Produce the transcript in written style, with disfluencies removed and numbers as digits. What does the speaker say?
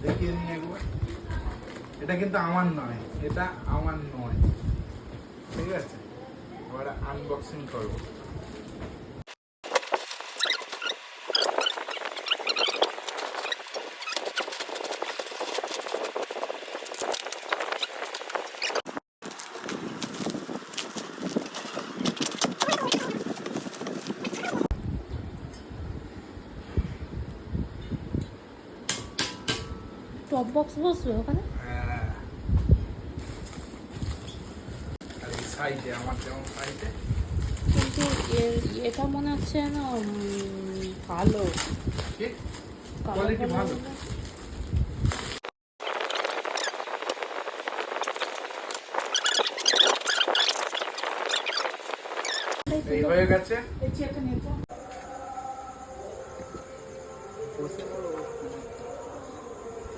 দেখিয়ে নিয়ে একবার। এটা কিন্তু আমার নয়, এটা আমার নয়, ঠিক আছে? এবার আনবক্সিং করবো। টপ বক্স বসবে ওখানে? হ্যাঁ, আর এই সাইজে আমার যেমন সাইজে। কিন্তু এটা মনে হচ্ছে না ভালো, কোয়ালিটি ভালো। এই হয়ে গেছে।